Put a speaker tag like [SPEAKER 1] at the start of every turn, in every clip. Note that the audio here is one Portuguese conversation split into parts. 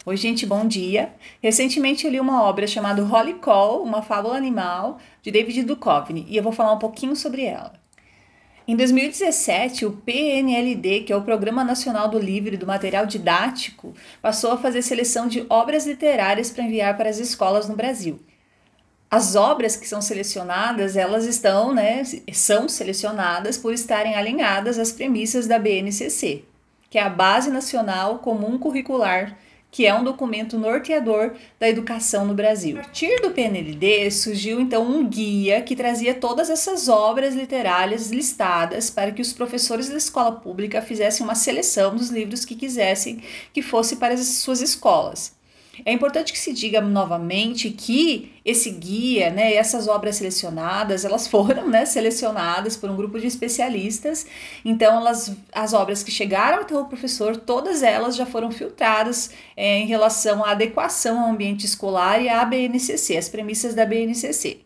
[SPEAKER 1] Oi, gente, bom dia. Recentemente eu li uma obra chamada Holly Call, uma fábula animal, de David Duchovny, e eu vou falar um pouquinho sobre ela. Em 2017, o PNLD, que é o Programa Nacional do Livro e do Material Didático, passou a fazer seleção de obras literárias para enviar para as escolas no Brasil. As obras que são selecionadas, elas são selecionadas por estarem alinhadas às premissas da BNCC, que é a Base Nacional Comum Curricular, que é um documento norteador da educação no Brasil. A partir do PNLD surgiu então um guia que trazia todas essas obras literárias listadas para que os professores da escola pública fizessem uma seleção dos livros que quisessem que fosse para as suas escolas. É importante que se diga novamente que esse guia, essas obras selecionadas, elas foram, selecionadas por um grupo de especialistas. Então, as obras que chegaram até o professor, todas elas já foram filtradas em relação à adequação ao ambiente escolar e à BNCC, as premissas da BNCC.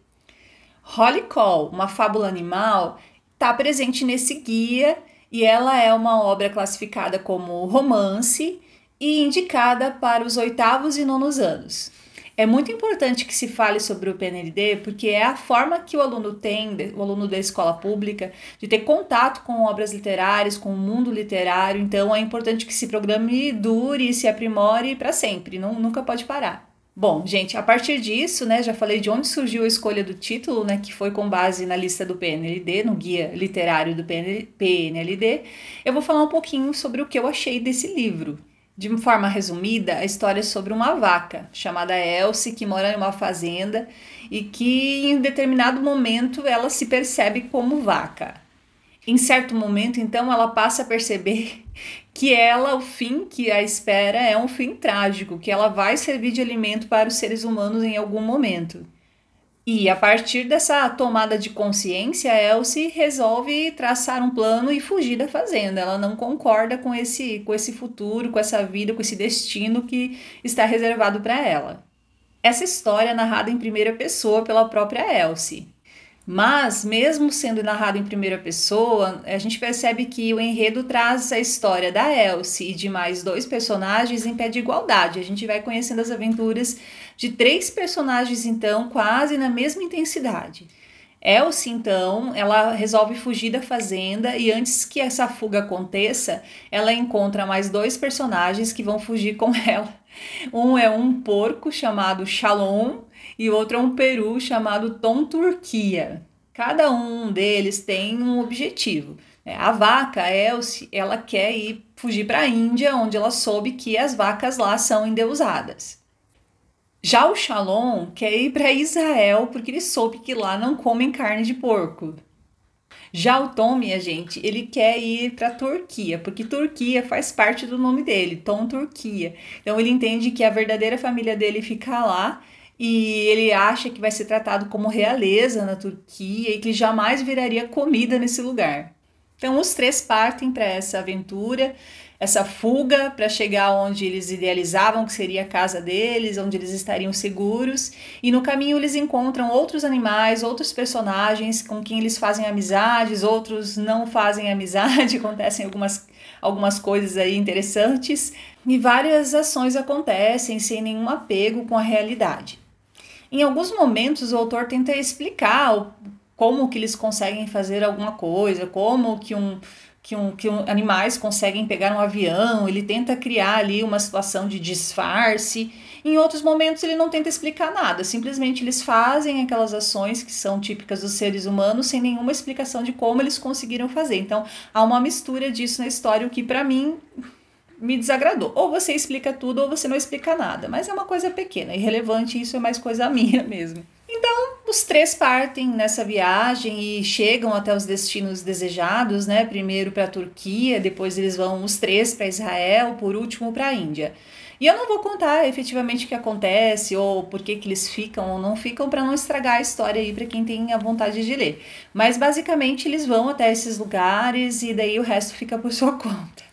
[SPEAKER 1] Holly Call, uma fábula animal, está presente nesse guia e ela é uma obra classificada como romance e indicada para os 8º e 9º anos. É muito importante que se fale sobre o PNLD porque é a forma que o aluno tem, o aluno da escola pública, de ter contato com obras literárias, com o mundo literário. Então é importante que esse programa dure e se aprimore para sempre, nunca pode parar. Bom, gente, a partir disso, já falei de onde surgiu a escolha do título, que foi com base na lista do PNLD, no guia literário do PNLD. Eu vou falar um pouquinho sobre o que eu achei desse livro. De forma resumida, a história é sobre uma vaca chamada Elsie que mora em uma fazenda e que em determinado momento ela se percebe como vaca. Em certo momento, então, ela passa a perceber que o fim que a espera é um fim trágico, que ela vai servir de alimento para os seres humanos em algum momento. E a partir dessa tomada de consciência, Elsie resolve traçar um plano e fugir da fazenda. Ela não concorda com esse futuro, com essa vida, com esse destino que está reservado para ela. Essa história é narrada em primeira pessoa pela própria Elsie. Mas, mesmo sendo narrado em primeira pessoa, a gente percebe que o enredo traz a história da Elsie e de mais 2 personagens em pé de igualdade. A gente vai conhecendo as aventuras de 3 personagens, então, quase na mesma intensidade. Elsie, então, ela resolve fugir da fazenda e antes que essa fuga aconteça, ela encontra mais 2 personagens que vão fugir com ela. Um é um porco chamado Shalom e o outro é um peru chamado Tom Turquia. Cada um deles tem um objetivo. A vaca, a Elsie, ela quer fugir para a Índia, onde ela soube que as vacas lá são endeusadas. Já o Shalom quer ir para Israel porque ele soube que lá não comem carne de porco. Já o Tom, minha gente, ele quer ir para a Turquia, porque Turquia faz parte do nome dele, Tom Turquia. Então ele entende que a verdadeira família dele fica lá e ele acha que vai ser tratado como realeza na Turquia e que jamais viraria comida nesse lugar. Então os 3 partem para essa aventura, essa fuga para chegar onde eles idealizavam que seria a casa deles, onde eles estariam seguros. E no caminho eles encontram outros animais, outros personagens com quem eles fazem amizades, outros não fazem amizade, acontecem algumas coisas aí interessantes. E várias ações acontecem sem nenhum apego com a realidade. Em alguns momentos o autor tenta explicar como que eles conseguem fazer alguma coisa, como que animais conseguem pegar um avião, ele tenta criar ali uma situação de disfarce. Em outros momentos ele não tenta explicar nada, simplesmente eles fazem aquelas ações que são típicas dos seres humanos sem nenhuma explicação de como eles conseguiram fazer. Então há uma mistura disso na história, o que para mim me desagradou. Ou você explica tudo ou você não explica nada, mas é uma coisa pequena, irrelevante, isso é mais coisa minha mesmo. Então, os 3 partem nessa viagem e chegam até os destinos desejados, Primeiro para a Turquia, depois eles vão os 3 para Israel, por último para a Índia. E eu não vou contar efetivamente o que acontece ou por que eles ficam ou não ficam para não estragar a história aí para quem tem a vontade de ler. Mas basicamente eles vão até esses lugares e daí o resto fica por sua conta.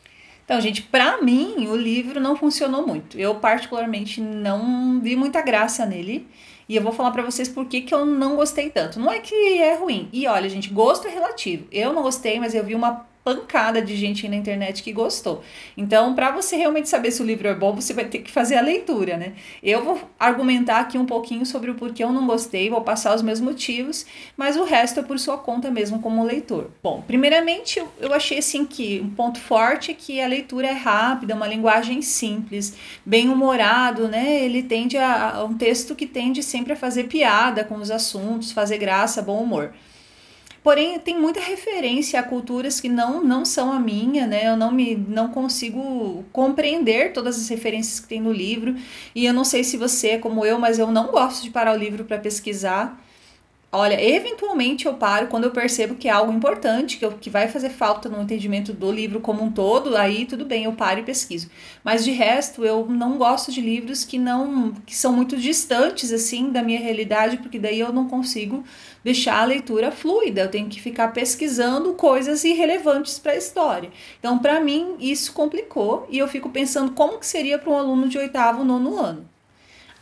[SPEAKER 1] Então, gente, para mim o livro não funcionou muito. Eu particularmente não vi muita graça nele. E eu vou falar pra vocês por que eu não gostei tanto. Não é que é ruim. E olha, gente, gosto é relativo. Eu não gostei, mas eu vi uma pancada de gente aí na internet que gostou. Então, para você realmente saber se o livro é bom, você vai ter que fazer a leitura, né? Eu vou argumentar aqui um pouquinho sobre o porquê eu não gostei, vou passar os meus motivos, mas o resto é por sua conta mesmo como leitor. Bom, primeiramente, eu achei assim que um ponto forte é que a leitura é rápida, uma linguagem simples, bem humorado, né? Ele tende a um texto que tende sempre a fazer piada com os assuntos, fazer graça, bom humor. Porém, tem muita referência a culturas que não são a minha, né? Eu não consigo compreender todas as referências que tem no livro. E eu não sei se você é como eu, mas eu não gosto de parar o livro para pesquisar. Olha, eventualmente eu paro quando eu percebo que é algo importante, que vai fazer falta no entendimento do livro como um todo, aí tudo bem, eu paro e pesquiso. Mas de resto, eu não gosto de livros que são muito distantes assim da minha realidade, porque daí eu não consigo deixar a leitura fluida, eu tenho que ficar pesquisando coisas irrelevantes para a história. Então, para mim, isso complicou e eu fico pensando como que seria para um aluno de 8º, 9º ano.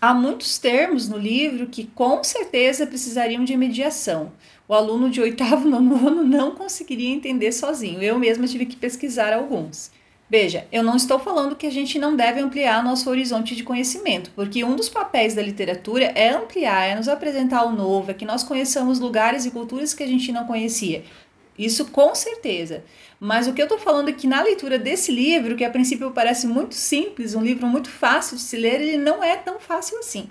[SPEAKER 1] Há muitos termos no livro que com certeza precisariam de mediação. O aluno de 8º, 9º ano não conseguiria entender sozinho. Eu mesma tive que pesquisar alguns. Veja, eu não estou falando que a gente não deve ampliar nosso horizonte de conhecimento, porque um dos papéis da literatura é ampliar, é nos apresentar o novo, é que nós conheçamos lugares e culturas que a gente não conhecia. Isso com certeza. Mas o que eu estou falando é que na leitura desse livro, que a princípio parece muito simples, um livro muito fácil de se ler, ele não é tão fácil assim.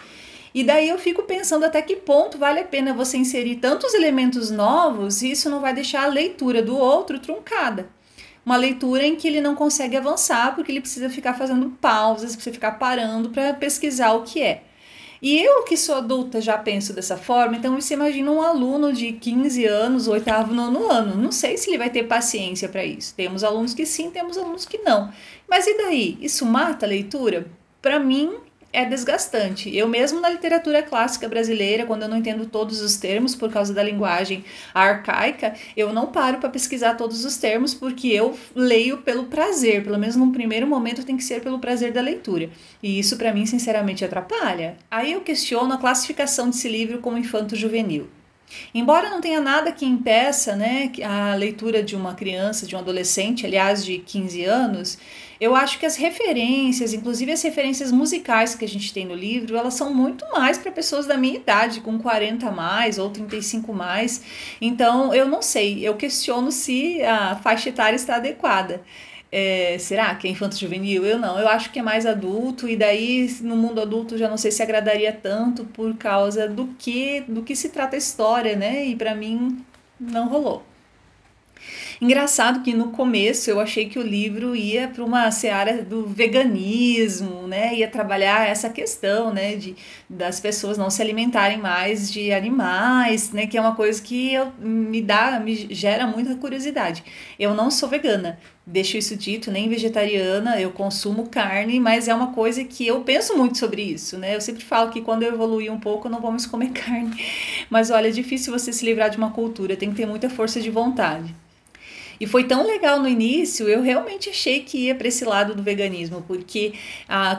[SPEAKER 1] E daí eu fico pensando até que ponto vale a pena você inserir tantos elementos novos e isso não vai deixar a leitura do outro truncada. Uma leitura em que ele não consegue avançar porque ele precisa ficar fazendo pausas, precisa ficar parando para pesquisar o que é. E eu que sou adulta já penso dessa forma, então você imagina um aluno de 15 anos, 8º, 9º ano. Não sei se ele vai ter paciência para isso. Temos alunos que sim, temos alunos que não. Mas e daí? Isso mata a leitura? Para mim é desgastante. Eu mesmo na literatura clássica brasileira, quando eu não entendo todos os termos por causa da linguagem arcaica, eu não paro para pesquisar todos os termos porque eu leio pelo prazer, pelo menos num primeiro momento tem que ser pelo prazer da leitura. E isso para mim sinceramente atrapalha. Aí eu questiono a classificação desse livro como infanto-juvenil. Embora não tenha nada que impeça, né, a leitura de uma criança, de um adolescente, aliás, de 15 anos, eu acho que as referências, inclusive as referências musicais que a gente tem no livro, elas são muito mais para pessoas da minha idade, com 40 a mais ou 35 mais. Então, eu não sei, eu questiono se a faixa etária está adequada. Será que é infanto-juvenil? Eu não, eu acho que é mais adulto, e daí no mundo adulto já não sei se agradaria tanto por causa do que se trata a história, né? E para mim não rolou. Engraçado que no começo eu achei que o livro ia para uma seara do veganismo, né? Ia trabalhar essa questão, né? Das pessoas não se alimentarem mais de animais, né? Que é uma coisa que me gera muita curiosidade. Eu não sou vegana, deixo isso dito, nem vegetariana, eu consumo carne, mas é uma coisa que eu penso muito sobre isso, né? Eu sempre falo que quando eu evoluir um pouco eu não vou mais comer carne. Mas olha, é difícil você se livrar de uma cultura, tem que ter muita força de vontade. E foi tão legal no início, eu realmente achei que ia para esse lado do veganismo, porque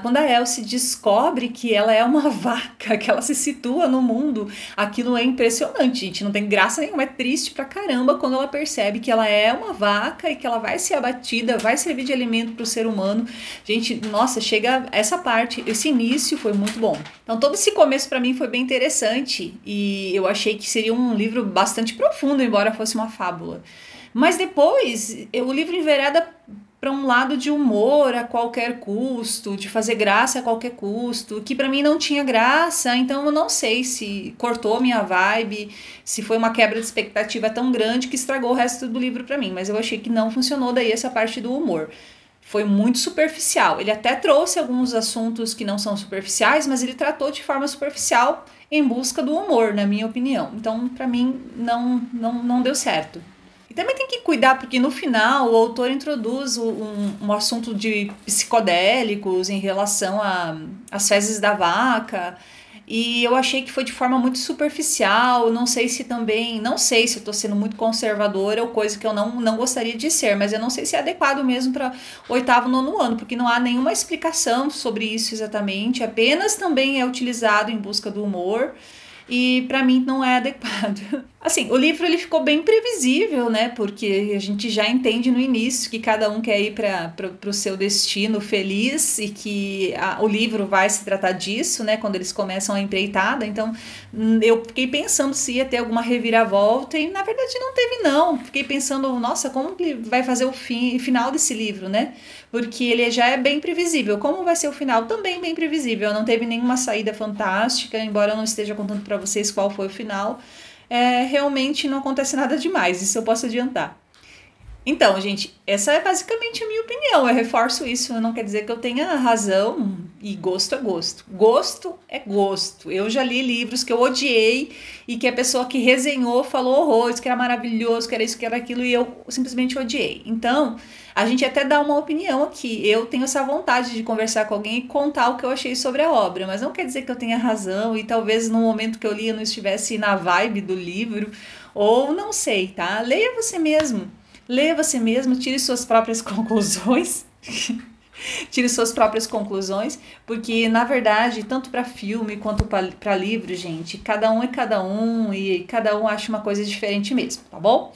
[SPEAKER 1] quando a Elsie descobre que ela é uma vaca, que ela se situa no mundo, aquilo é impressionante, gente, não tem graça nenhuma, é triste pra caramba quando ela percebe que ela é uma vaca e que ela vai ser abatida, vai servir de alimento para o ser humano. Gente, nossa, chega essa parte, esse início foi muito bom. Então todo esse começo para mim foi bem interessante e eu achei que seria um livro bastante profundo, embora fosse uma fábula. Mas depois, o livro envereda para um lado de humor a qualquer custo, de fazer graça a qualquer custo, que para mim não tinha graça, então eu não sei se cortou minha vibe, se foi uma quebra de expectativa tão grande que estragou o resto do livro para mim, mas eu achei que não funcionou daí essa parte do humor. Foi muito superficial. Ele até trouxe alguns assuntos que não são superficiais, mas ele tratou de forma superficial em busca do humor, na minha opinião. Então, para mim, não deu certo. E também tem que cuidar, porque no final o autor introduz um assunto de psicodélicos em relação às fezes da vaca, e eu achei que foi de forma muito superficial, não sei se eu estou sendo muito conservadora ou coisa que eu não gostaria de ser, mas eu não sei se é adequado mesmo para 8º, 9º ano, porque não há nenhuma explicação sobre isso exatamente, apenas também é utilizado em busca do humor, e para mim não é adequado. Assim, o livro ele ficou bem previsível, né? Porque a gente já entende no início que cada um quer ir para o seu destino feliz e que o livro vai se tratar disso, né? Quando eles começam a empreitada. Então, eu fiquei pensando se ia ter alguma reviravolta e na verdade não teve não. Fiquei pensando, nossa, como que vai fazer o final desse livro, né? Porque ele já é bem previsível. Como vai ser o final? Também bem previsível. Não teve nenhuma saída fantástica, embora eu não esteja contando para vocês qual foi o final. Realmente não acontece nada demais, isso eu posso adiantar. Então, gente, essa é basicamente a minha opinião. Eu reforço isso, não quer dizer que eu tenha razão, e gosto é gosto. Gosto é gosto. Eu já li livros que eu odiei e que a pessoa que resenhou falou horrores, que era maravilhoso, que era isso, que era aquilo, e eu simplesmente odiei. Então, a gente até dá uma opinião aqui. Eu tenho essa vontade de conversar com alguém e contar o que eu achei sobre a obra, mas não quer dizer que eu tenha razão e talvez no momento que eu li eu não estivesse na vibe do livro, ou não sei, tá? Leia você mesmo. Leia você mesmo, tire suas próprias conclusões. Tire suas próprias conclusões, porque na verdade, tanto para filme quanto para livro, gente, cada um é cada um e cada um acha uma coisa diferente mesmo, tá bom?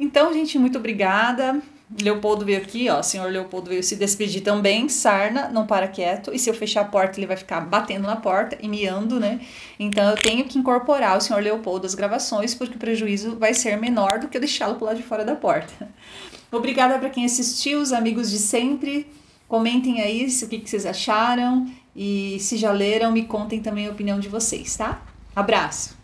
[SPEAKER 1] Então, gente, muito obrigada. Leopoldo veio aqui, ó, o senhor Leopoldo veio se despedir também. Sarna, não para quieto, e se eu fechar a porta ele vai ficar batendo na porta e miando, né? Então eu tenho que incorporar o senhor Leopoldo às gravações, porque o prejuízo vai ser menor do que eu deixá-lo pro lado de fora da porta. Obrigada para quem assistiu, os amigos de sempre. Comentem aí o que vocês acharam e se já leram, me contem também a opinião de vocês, tá? Abraço!